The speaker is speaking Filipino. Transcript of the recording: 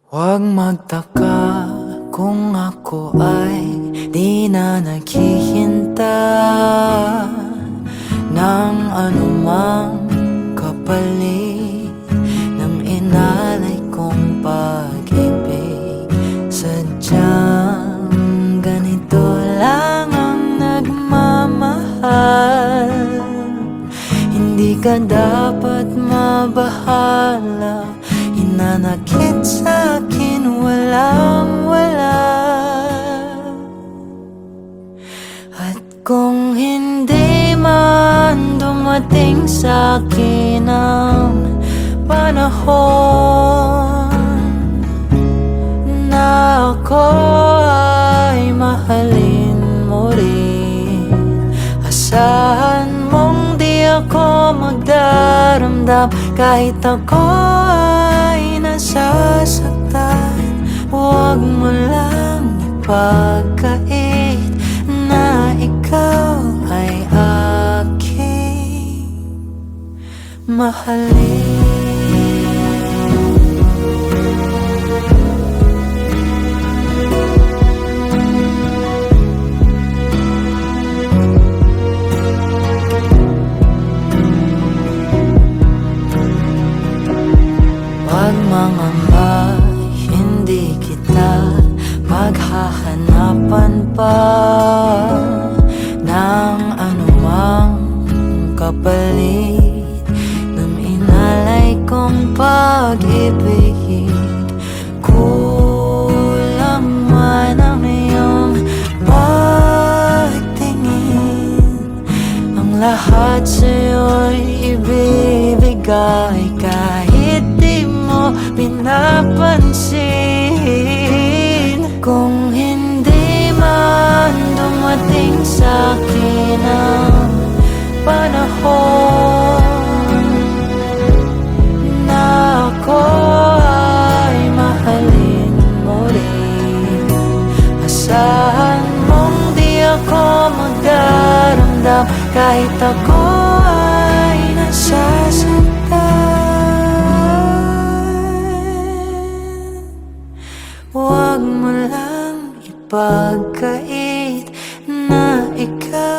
Huwag magtaka kung ako ay di na naghihintay ng anumang kapalit ng inalay kong pag-ibig. Sadyang ganito lang ang nagmamahal. Hindi ka dapat mabahala, hinanakit sa'kin walang-wala. At kung hindi man dumating sa'kin ang panahon na ako ay mahalin mo rin, asahan mong di ako magdaramdam kahit ako ay nasasaktan. Huwag mo lang ipagkait na ikaw ay aking mahalin. Huwag mangamba, hindi kita paghahanapan pa ng anumang kapalit ng inalay kong pag-ibig. Kulang man ang iyong pagtingin, ang lahat sa'yo'y ibibigay kahit di mo pinapansin. Kung hindi man dumating sa'kin ang panahon na ako ay mahalin mo rin, asahan mong di ako magdaramdam kahit ako ay nasasaktan. Huwag mo lang ipagkait na ikaw